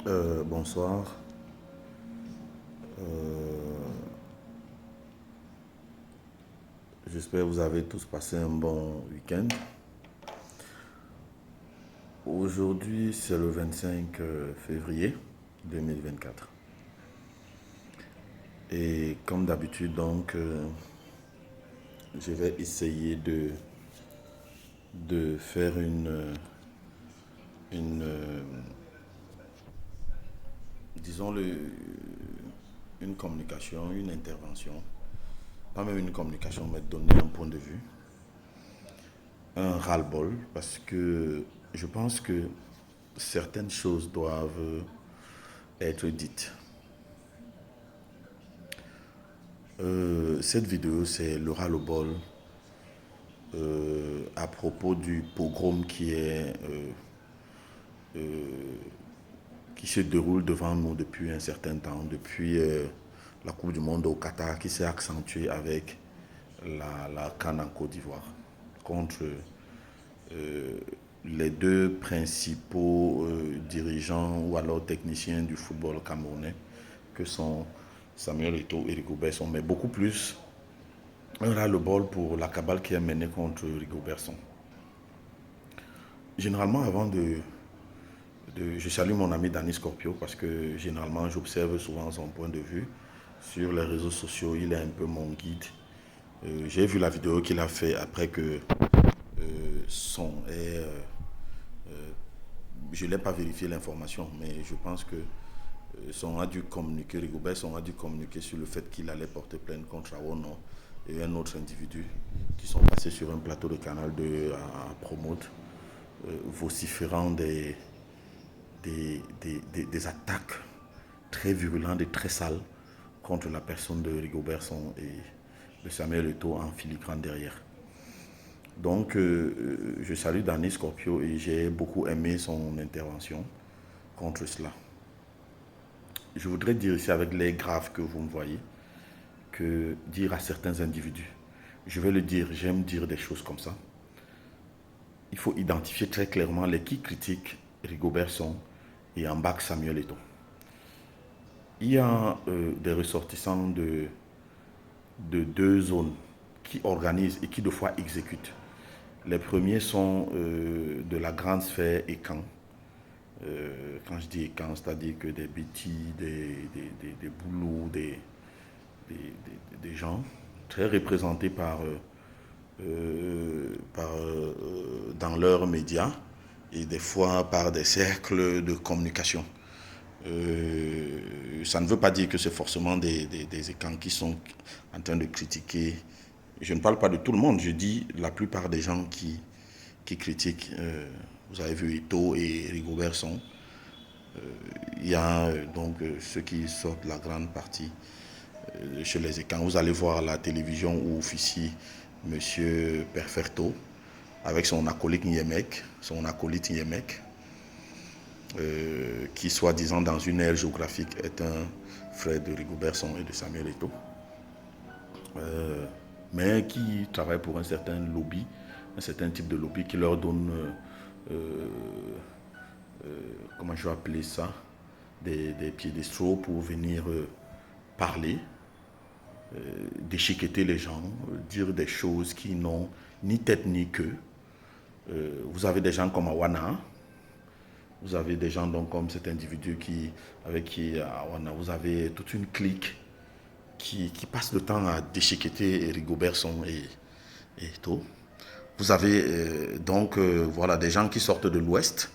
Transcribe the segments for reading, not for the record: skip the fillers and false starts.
Bonsoir. Euh, J'espère que vous avez tous passé un bon week-end. Aujourd'hui, c'est le 25 février 2024. Et comme d'habitude, je vais essayer de faire une disons, une communication, une intervention. Pas même une communication, mais donner un point de vue, un ras-le-bol, parce que je pense que certaines choses doivent être dites. Cette vidéo, c'est le ras-le-bol à propos du pogrom qui se déroule devant nous depuis un certain temps, depuis la Coupe du Monde au Qatar, qui s'est accentuée avec la CAN en Côte d'Ivoire contre euh, les deux principaux dirigeants ou alors techniciens du football camerounais, que sont Samuel Eto'o et Rigobert, mais beaucoup plus un ras-le-bol pour la cabale qui est menée contre Rigobert. Généralement, je salue mon ami Danny Scorpio parce que généralement j'observe souvent son point de vue sur les réseaux sociaux. Il est un peu mon guide. J'ai vu la vidéo qu'il a fait après que son est. Je n'ai pas vérifié l'information, mais je pense que son a dû communiquer, Rigobert son a dû communiquer sur le fait qu'il allait porter plainte contre Awono et un autre individu qui sont passés sur un plateau de Canal 2 à Promote, vociférant des attaques très virulentes et très sales contre la personne de Rigobertson et de Samuel Eto'o en filigrane derrière. Donc, je salue Danny Scorpio et j'ai beaucoup aimé son intervention contre cela. Je voudrais dire ici, avec les graves que vous me voyez, que dire à certains individus, je vais le dire, j'aime dire des choses comme ça, il faut identifier très clairement les qui critiquent Rigobertson et en bas Samuel Eto'o. Il y a des ressortissants de deux zones qui organisent et qui de fois exécutent. Les premiers sont de la grande sphère Ekan. Quand je dis Ekan, c'est-à-dire que des Betty, des Boulous, des gens très représentés dans leurs médias et des fois par des cercles de communication. Ça ne veut pas dire que c'est forcément des écrans qui sont en train de critiquer. Je ne parle pas de tout le monde, je dis la plupart des gens qui critiquent. Vous avez vu Eto'o et Rigobertson. Il y a ceux qui sortent la grande partie chez les écrans. Vous allez voir à la télévision où officie Monsieur Perfecto avec son acolyte Niemek, qui soi-disant dans une aire géographique est un frère de Rigobertson et de Samuel Eto'o, mais qui travaille pour un certain lobby, un certain type de lobby qui leur donne, comment je vais appeler ça, des piédestaux pour venir parler, déchiqueter les gens, dire des choses qui n'ont ni tête ni queue. Vous avez des gens comme Awana, vous avez des gens donc comme cet individu avec qui Awana, vous avez toute une clique qui passe le temps à déchiqueter Rigobertson et tout. Vous avez voilà, des gens qui sortent de l'Ouest,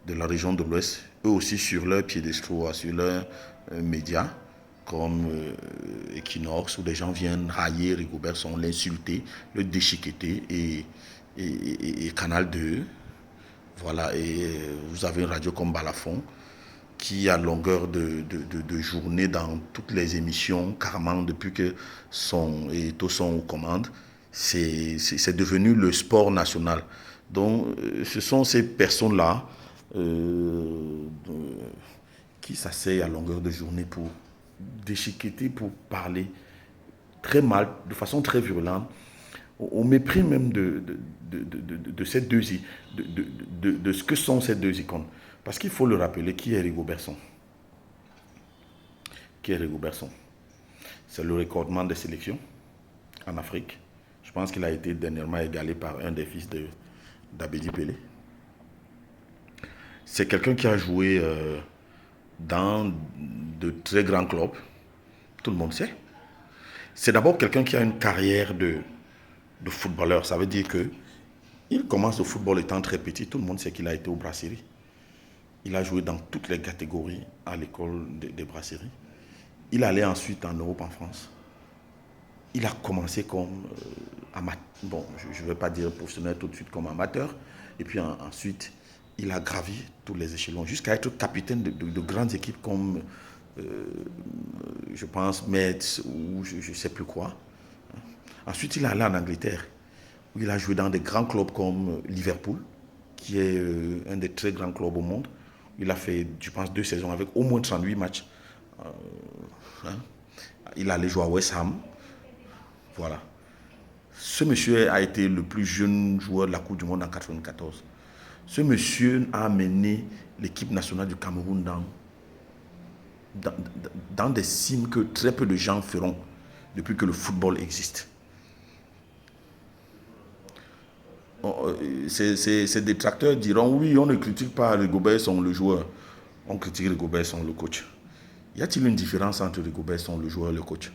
de la région de l'Ouest, eux aussi sur leur piédestal, sur leurs médias, comme Equinox, où des gens viennent railler Rigobertson, l'insulter, le déchiqueter, et Canal 2. Voilà, et vous avez une radio comme Balafon, qui à longueur de journée dans toutes les émissions, carrément depuis que Eto'o sont aux commandes, c'est devenu le sport national. Donc ce sont ces personnes-là qui s'asseyent à longueur de journée pour déchiqueter, pour parler très mal, de façon très virulente, au mépris même de ces deux, de ce que sont ces deux icônes. Parce qu'il faut le rappeler, qui est Rigobertson? Qui est Rigobertson? C'est le recordman des sélections en Afrique. Je pense qu'il a été dernièrement égalé par un des fils d'Abedi Pelé. C'est quelqu'un qui a joué dans de très grands clubs. Tout le monde sait. C'est d'abord quelqu'un qui a une carrière de footballeur. Ça veut dire que il commence le football étant très petit. Tout le monde sait qu'il a été au Brasserie. Il a joué dans toutes les catégories à l'école des Brasseries. Il allait ensuite en Europe, en France. Il a commencé comme amateur. Bon, je ne vais pas dire professionnel tout de suite comme amateur. Et puis ensuite, il a gravi tous les échelons jusqu'à être capitaine de grandes équipes comme, je pense, Metz ou je ne sais plus quoi. Ensuite, il est allé en Angleterre, où il a joué dans des grands clubs comme Liverpool, qui est un des très grands clubs au monde. Il a fait, je pense, 2 saisons avec au moins 38 matchs. Hein. Il allait jouer à West Ham. Voilà. Ce monsieur a été le plus jeune joueur de la Coupe du Monde en 1994. Ce monsieur a amené l'équipe nationale du Cameroun dans des cimes que très peu de gens feront depuis que le football existe. Ces détracteurs diront oui, on ne critique pas Rigobertson le joueur, on critique Rigobertson le coach. Y a-t-il une différence entre Rigobertson le joueur et le coach?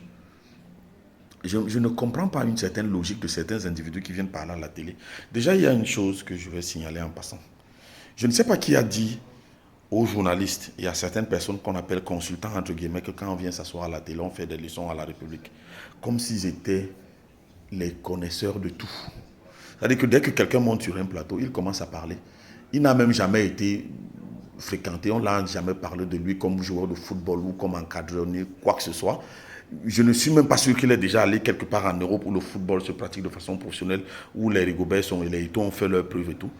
Je ne comprends pas une certaine logique de certains individus qui viennent parler à la télé. Déjà, il y a une chose que je vais signaler en passant. Je ne sais pas qui a dit aux journalistes et à certaines personnes qu'on appelle consultants, entre guillemets, que quand on vient s'asseoir à la télé, on fait des leçons à la République. Comme s'ils étaient les connaisseurs de tout. C'est-à-dire que dès que quelqu'un monte sur un plateau, il commence à parler. Il n'a même jamais été fréquenté, on ne l'a jamais parlé de lui comme joueur de football ou comme encadreur, ni quoi que ce soit. Je ne suis même pas sûr qu'il est déjà allé quelque part en Europe où le football se pratique de façon professionnelle, où les Rigobertson et les Eto'o ont fait leurs preuves et tout.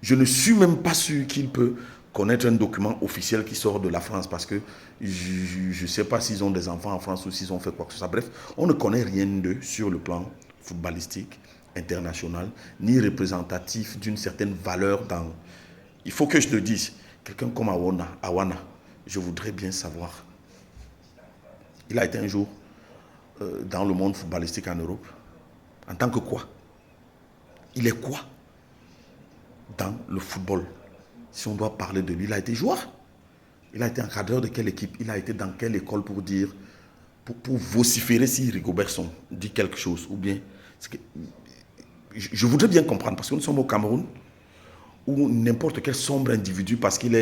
Je ne suis même pas sûr qu'il peut connaître un document officiel qui sort de la France parce que je ne sais pas s'ils ont des enfants en France ou s'ils ont fait quoi que ce soit. Bref, on ne connaît rien d'eux sur le plan footballistique, international, ni représentatif d'une certaine valeur dans... Il faut que je le dise, quelqu'un comme Awana, je voudrais bien savoir. Il a été un jour dans le monde footballistique en Europe. En tant que quoi? Il est quoi dans le football? Si on doit parler de lui, il a été joueur. Il a été encadreur de quelle équipe? Il a été dans quelle école pour dire, pour vociférer si Rigobertson dit quelque chose? Ou bien, je voudrais bien comprendre, parce que nous sommes au Cameroun, où n'importe quel sombre individu, parce qu'il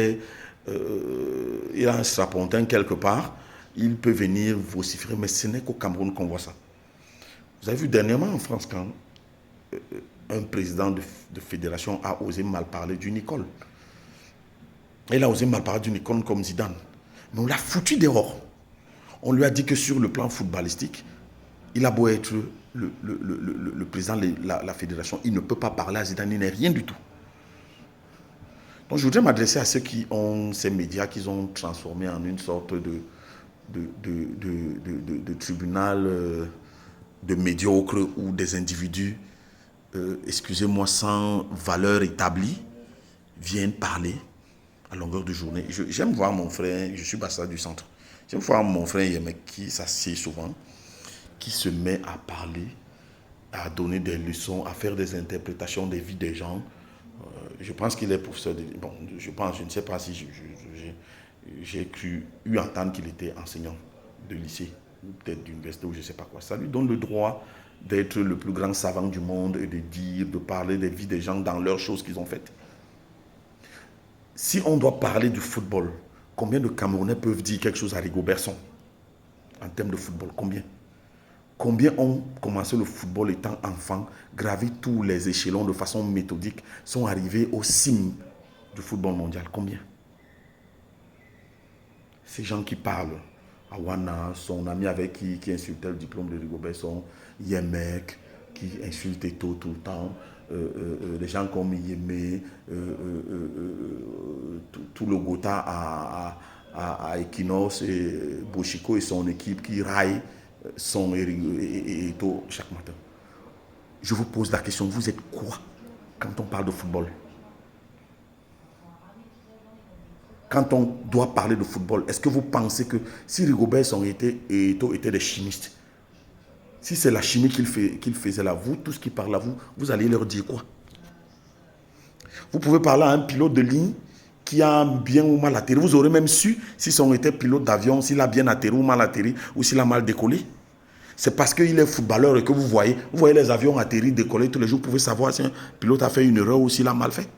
il a un strapontin quelque part, il peut venir vociférer, mais ce n'est qu'au Cameroun qu'on voit ça. Vous avez vu dernièrement en France, quand un président de fédération a osé mal parler d'une école. Il a osé mal parler d'une icône comme Zidane. Mais on l'a foutu dehors. On lui a dit que sur le plan footballistique, il a beau être le président de la fédération, il ne peut pas parler à Zidane, il n'est rien du tout. Donc je voudrais m'adresser à ceux qui ont ces médias qu'ils ont transformés en une sorte de tribunal de médiocres où des individus, excusez-moi, sans valeur établie, viennent parler à longueur de journée. J'aime voir mon frère, je suis Bassa du centre, j'aime voir mon frère Yemek qui s'assied souvent, qui se met à parler, à donner des leçons, à faire des interprétations des vies des gens. Je pense qu'il est professeur de... Bon, je ne sais pas si j'ai eu entendre qu'il était enseignant de lycée, ou peut-être d'université, ou je ne sais pas quoi. Ça lui donne le droit d'être le plus grand savant du monde et de dire, de parler des vies des gens dans leurs choses qu'ils ont faites. Si on doit parler du football, combien de Camerounais peuvent dire quelque chose à Rigobertson en termes de football? Combien ont commencé le football étant enfants, gravi tous les échelons de façon méthodique, sont arrivés au cime du football mondial? Combien? Ces gens qui parlent, Awana, son ami avec qui insultait le diplôme de Rigobertson, Yemek, qui insulte Eto'o tout le temps, des gens comme Yémé, tout le Gotha à Equinox, et Bochiko et son équipe qui raillent son Eto'o chaque matin. Je vous pose la question, vous êtes quoi quand on parle de football? quand on doit parler de football, est-ce que vous pensez que si Rigobert Song et Eto'o étaient des chimistes, si c'est la chimie qu'il faisait là, vous, tout ce qui parle à vous, vous allez leur dire quoi? Vous pouvez parler à un pilote de ligne qui a bien ou mal atterri. Vous aurez même su si son était pilote d'avion, s'il a bien atterri ou mal atterri, ou s'il a mal décollé. C'est parce qu'il est footballeur et que vous voyez les avions atterrir, décoller tous les jours, vous pouvez savoir si un pilote a fait une erreur ou s'il a mal fait.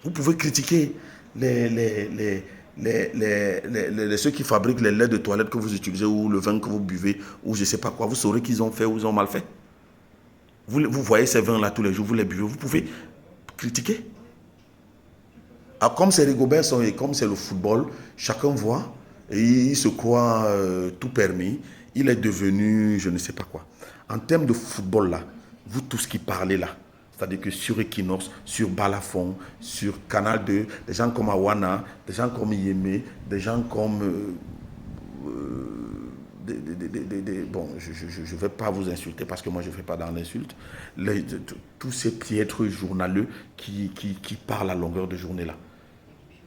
Vous pouvez critiquer ceux qui fabriquent les laits de toilette que vous utilisez ou le vin que vous buvez ou je ne sais pas quoi. Vous saurez qu'ils ont fait ou ils ont mal fait. Vous voyez ces vins-là tous les jours, vous les buvez, vous pouvez critiquer. Ah, comme c'est Rigobert Song et comme c'est le football, chacun voit et il se croit tout permis. Il est devenu je ne sais pas quoi. En termes de football là, vous tous qui parlez là, c'est-à-dire que sur Equinox, sur Balafon, sur Canal 2, des gens comme Awana, des gens comme Yémé, des gens comme... bon, je ne vais pas vous insulter parce que moi je ne fais pas dans l'insulte. Tous ces piètres journaleux qui parlent à longueur de journée là.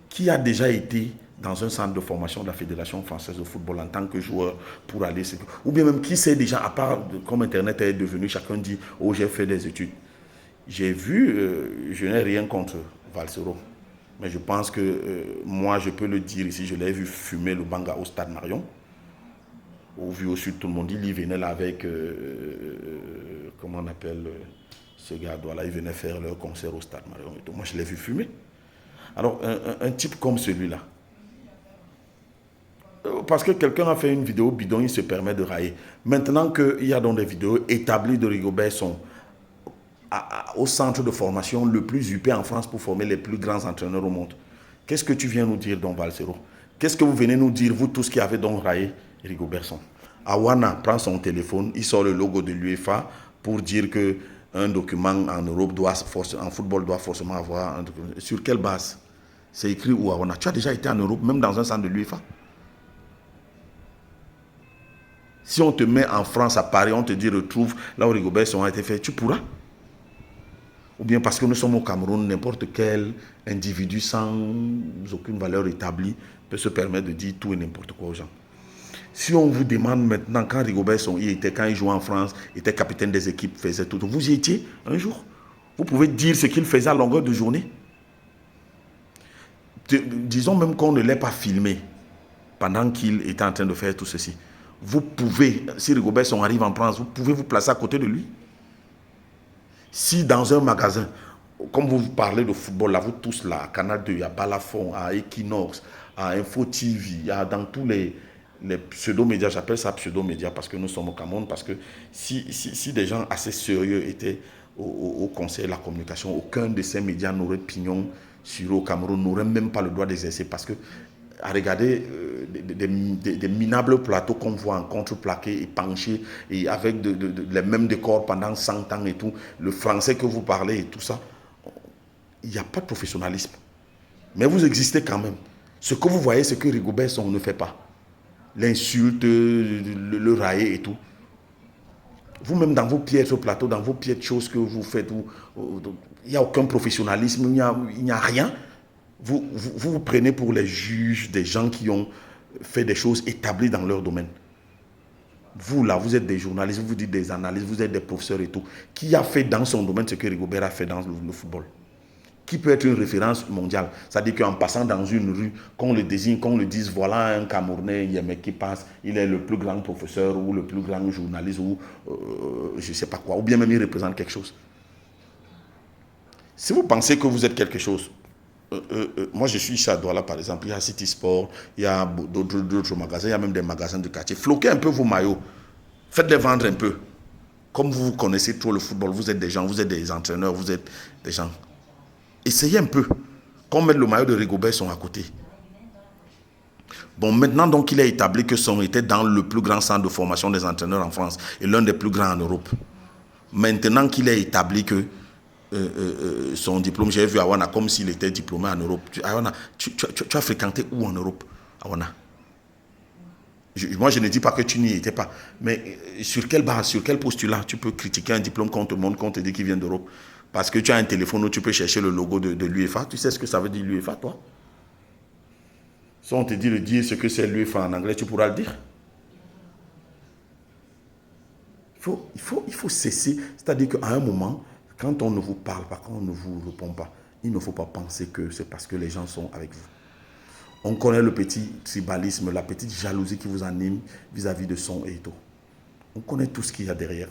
Qui a déjà été dans un centre de formation de la Fédération française de football en tant que joueur pour aller... Ou bien même qui sait déjà, à part comme Internet est devenu, chacun dit, oh j'ai fait des études. J'ai vu, je n'ai rien contre Valsero, mais je pense que moi, je peux le dire ici, je l'ai vu fumer le banga au stade Marion. Au vu au sud, tout le monde dit, il venait là avec, comment on appelle ce gars-là, il venait faire leur concert au stade Marion. Et tout. Moi, je l'ai vu fumer. Alors, un type comme celui-là, parce que quelqu'un a fait une vidéo bidon, il se permet de railler. Maintenant qu'il y a donc des vidéos établies de Rigobert Song, au centre de formation le plus huppé en France pour former les plus grands entraîneurs au monde. Qu'est-ce que tu viens nous dire, Don Valsero? Qu'est-ce que vous venez nous dire, vous tous qui avez donc raillé Rigobert Song? Awana prend son téléphone, il sort le logo de l'UEFA pour dire qu'un document en Europe, en football, doit forcément avoir un document. Sur quelle base? C'est écrit où, Awana? Tu as déjà été en Europe, même dans un centre de l'UEFA? Si on te met en France, à Paris, on te dit retrouve là où Rigobert Song a été fait, tu pourras? Ou bien parce que nous sommes au Cameroun, n'importe quel individu sans aucune valeur établie peut se permettre de dire tout et n'importe quoi aux gens. Si on vous demande maintenant, quand Rigobert Song était, quand il jouait en France, était capitaine des équipes, faisait tout, vous y étiez un jour? Vous pouvez dire ce qu'il faisait à longueur de journée? Disons même qu'on ne l'ait pas filmé pendant qu'il était en train de faire tout ceci. Vous pouvez, si Rigobert Song arrive en France, vous pouvez vous placer à côté de lui? Si dans un magasin, comme vous parlez de football, là, vous tous là, à Canal 2, à Balafon, à Equinox, à Info TV, dans tous les pseudo-médias, j'appelle ça pseudo-médias parce que nous sommes au Cameroun, parce que si des gens assez sérieux étaient au Conseil de la communication, aucun de ces médias n'aurait pignon sur au Cameroun, n'aurait même pas le droit d'exercer parce que à regarder des minables plateaux qu'on voit en contreplaqué et penchés et avec les mêmes décors pendant 100 ans et tout, le français que vous parlez et tout ça, il n'y a pas de professionnalisme. Mais vous existez quand même. Ce que vous voyez, c'est que Rigobert Song ne fait pas. L'insulte, le railler et tout. Vous-même dans vos pieds sur plateau, dans vos pieds de choses que vous faites, il n'y a aucun professionnalisme, il n'y a rien. Vous prenez pour les juges des gens qui ont fait des choses établies dans leur domaine. Vous là, vous êtes des journalistes, vous dites des analystes, vous êtes des professeurs et tout. Qui a fait dans son domaine ce que Rigobert a fait dans le football? Qui peut être une référence mondiale? C'est-à-dire qu'en passant dans une rue, qu'on le désigne, qu'on le dise, voilà un Camerounais, il y a un mec qui passe, il est le plus grand professeur ou le plus grand journaliste ou je ne sais pas quoi, ou bien même il représente quelque chose. Si vous pensez que vous êtes quelque chose, moi je suis ici à Douala par exemple, il y a City Sport, il y a d'autres magasins, il y a même des magasins de quartier. Floquez un peu vos maillots, faites-les vendre un peu. Comme vous connaissez trop le football, vous êtes des gens, vous êtes des entraîneurs, vous êtes des gens. Essayez un peu, qu'on mette le maillot de Rigobert Song à côté. Bon, maintenant donc il est établi que Song était dans le plus grand centre de formation des entraîneurs en France et l'un des plus grands en Europe. Maintenant qu'il est établi que son diplôme, j'ai vu Awana comme s'il était diplômé en Europe. Awana, tu as fréquenté où en Europe, Awana? Moi, je ne dis pas que tu n'y étais pas. Mais sur quelle base, sur quel postulat tu peux critiquer un diplôme qu'on te montre, qu'on te dit qu'il vient d'Europe? Parce que tu as un téléphone où tu peux chercher le logo de l'UEFA. Tu sais ce que ça veut dire l'UEFA, toi? Si on te dit de dire ce que c'est l'UEFA en anglais, tu pourras le dire. Il faut cesser. C'est-à-dire qu'à un moment, quand on ne vous parle pas, quand on ne vous répond pas, il ne faut pas penser que c'est parce que les gens sont avec vous. On connaît le petit tribalisme, la petite jalousie qui vous anime vis-à-vis de son et tout. On connaît tout ce qu'il y a derrière.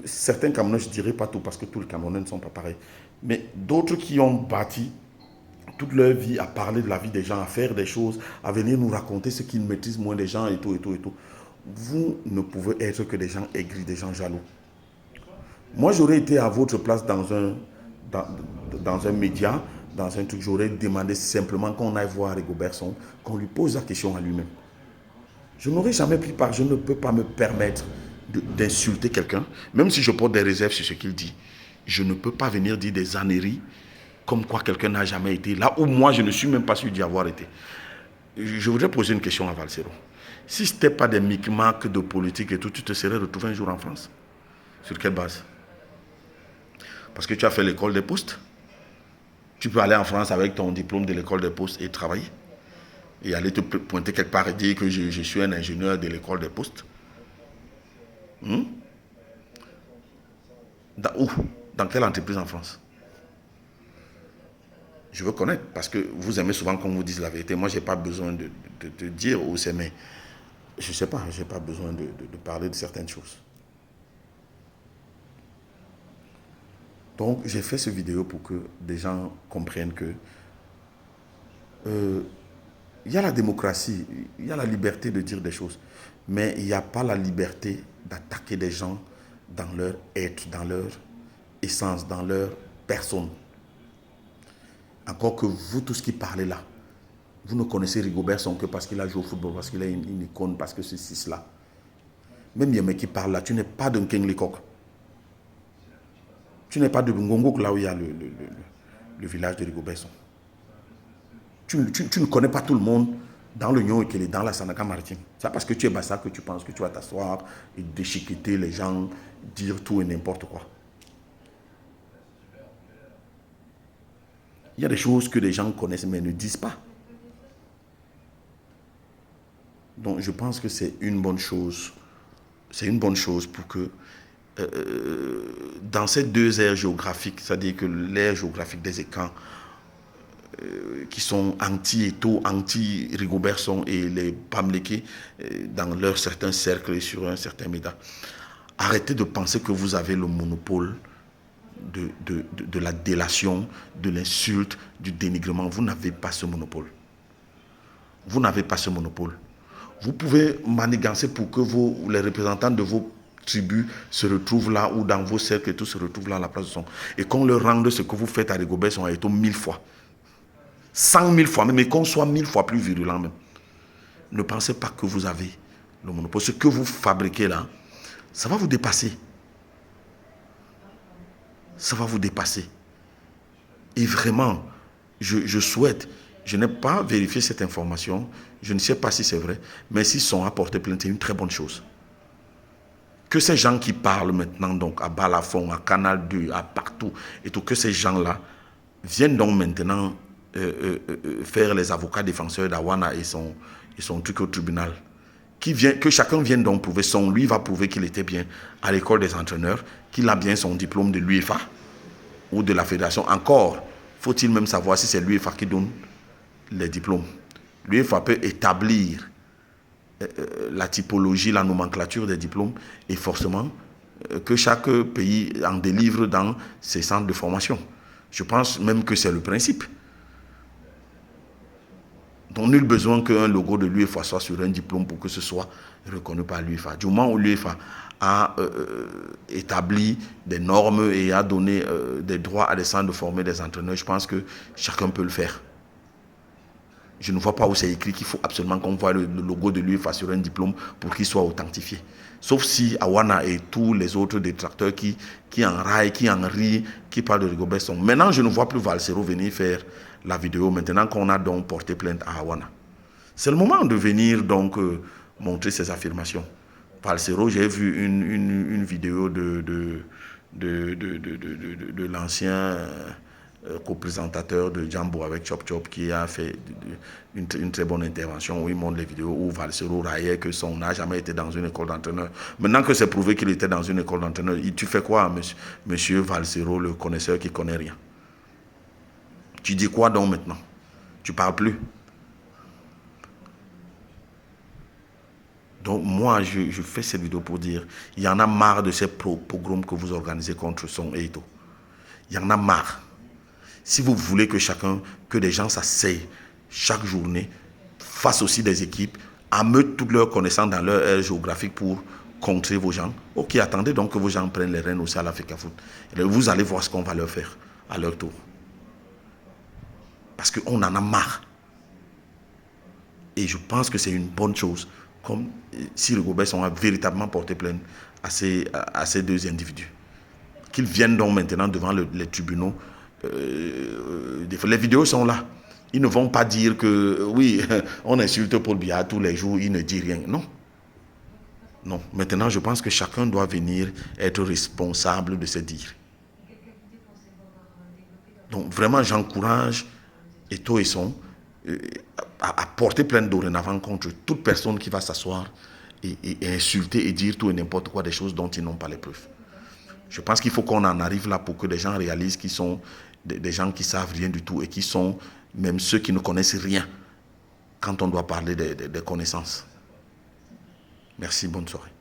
Certains Camerounais, je ne dirais pas tout parce que tous les Camerounais ne sont pas pareils, mais d'autres qui ont bâti toute leur vie à parler de la vie des gens, à faire des choses, à venir nous raconter ce qu'ils maîtrisent moins des gens et tout, et tout, et tout. Vous ne pouvez être que des gens aigris, des gens jaloux. Moi, j'aurais été à votre place dans un média, dans un truc, j'aurais demandé simplement qu'on aille voir Rigobert Song, qu'on lui pose la question à lui-même. Je n'aurais jamais pris part, je ne peux pas me permettre d'insulter quelqu'un, même si je porte des réserves sur ce qu'il dit. Je ne peux pas venir dire des âneries comme quoi quelqu'un n'a jamais été là où moi je ne suis même pas sûr d'y avoir été. Je voudrais poser une question à Valsero. Si ce n'était pas des micmacs de politique et tout, tu te serais retrouvé un jour en France? Sur quelle base? Parce que tu as fait l'école des postes. Tu peux aller en France avec ton diplôme de l'école des postes et travailler. Et aller te pointer quelque part et dire que je suis un ingénieur de l'école des postes. Où? Dans quelle entreprise en France? Je veux connaître, parce que vous aimez souvent qu'on vous dise la vérité. Moi, je n'ai pas besoin de dire où c'est, mais je ne sais pas, je n'ai pas besoin de parler de certaines choses. Donc, j'ai fait cette vidéo pour que des gens comprennent que il y a la démocratie, il y a la liberté de dire des choses, mais il n'y a pas la liberté d'attaquer des gens dans leur être, dans leur essence, dans leur personne. Encore que vous, tous qui parlez là, vous ne connaissez Rigobert Song que parce qu'il a joué au football, parce qu'il est une icône, parce que ceci, cela. Même il y a un mec qui parle là, tu n'es pas d'un King Lecoq. Tu n'es pas de Ngongok, là où il y a le village de Rigobert Song. Tu ne connais pas tout le monde dans le Nyon et qu'il est dans la Sanaka maritime. C'est parce que tu es bassa que tu penses que tu vas t'asseoir et déchiqueter les gens, dire tout et n'importe quoi. Il y a des choses que les gens connaissent mais ne disent pas. Donc je pense que c'est une bonne chose. C'est une bonne chose pour que dans ces deux aires géographiques, c'est-à-dire que l'aire géographique des écrans qui sont anti-Eto, anti-Rigobert Song et les Pamleke dans leur certains cercles et sur un certain média. Arrêtez de penser que vous avez le monopole de la délation, de l'insulte, du dénigrement. Vous n'avez pas ce monopole. Vous n'avez pas ce monopole. Vous pouvez manigancer pour que les représentants de vos tribus se retrouvent là ou dans vos cercles et tout se retrouvent là à la place de son. Et qu'on leur rende ce que vous faites à Rigobert Song à Eto 1000 fois. 100 000 fois même, et qu'on soit 1000 fois plus virulent même. Ne pensez pas que vous avez le monopole. Ce que vous fabriquez là, ça va vous dépasser. Ça va vous dépasser. Et vraiment, je souhaite, je n'ai pas vérifié cette information, je ne sais pas si c'est vrai, mais s'ils sont à porter plainte, c'est une très bonne chose. Que ces gens qui parlent maintenant, donc à Balafon, à Canal 2, à partout, et tout, que ces gens-là viennent donc maintenant faire les avocats défenseurs d'Awana et son truc au tribunal. Que chacun vienne donc prouver lui va prouver qu'il était bien à l'école des entraîneurs, qu'il a bien son diplôme de l'UEFA ou de la fédération. Encore, faut-il même savoir si c'est l'UEFA qui donne les diplômes. L'UEFA peut établir la typologie, la nomenclature des diplômes et forcément que chaque pays en délivre dans ses centres de formation. Je pense même que c'est le principe. Donc, nul besoin qu'un logo de l'UEFA soit sur un diplôme pour que ce soit reconnu par l'UEFA. Du moment où l'UEFA a établi des normes et a donné des droits à des centres de former des entraîneurs, je pense que chacun peut le faire. Je ne vois pas où c'est écrit qu'il faut absolument qu'on voit le logo de l'UEFA sur un diplôme pour qu'il soit authentifié. Sauf si Awana et tous les autres détracteurs qui enraillent, qui en rient, qui parlent de Rigobert Song. Maintenant, je ne vois plus Valsero venir faire la vidéo, maintenant qu'on a donc porté plainte à Awana. C'est le moment de venir donc montrer ses affirmations. Valsero, j'ai vu une vidéo de l'ancien co-présentateur de Jambo avec Chop Chop qui a fait une très bonne intervention où il montre les vidéos où Valsero raillait que son n'a jamais été dans une école d'entraîneur. Maintenant que c'est prouvé qu'il était dans une école d'entraîneur, tu fais quoi, monsieur Valsero, le connaisseur qui connaît rien? Tu dis quoi donc maintenant? Tu parles plus. Donc moi, je fais cette vidéo pour dire, il y en a marre de ces pogroms que vous organisez contre Son et Eto'o. Il y en a marre. Si vous voulez que des gens s'asseyent chaque journée, fassent aussi des équipes, ameutent toutes leurs connaissances dans leur aire géographique pour contrer vos gens, ok, attendez donc que vos gens prennent les rênes aussi à l'Africa Foot. Et vous allez voir ce qu'on va leur faire à leur tour. Parce qu'on en a marre. Et je pense que c'est une bonne chose. Comme si le Gobert a véritablement porté plainte à ces deux individus. Qu'ils viennent donc maintenant devant les tribunaux. Les vidéos sont là. Ils ne vont pas dire que, oui, on insulte Paul Biya tous les jours, il ne dit rien. Non. Non. Maintenant, je pense que chacun doit venir être responsable de ses dires. Donc, vraiment, j'encourage Eto'o et Son à porter plainte dorénavant contre toute personne qui va s'asseoir et insulter et dire tout et n'importe quoi des choses dont ils n'ont pas les preuves. Je pense qu'il faut qu'on en arrive là pour que les gens réalisent qu'ils sont des gens qui savent rien du tout et qui sont même ceux qui ne connaissent rien quand on doit parler des connaissances. Merci, bonne soirée.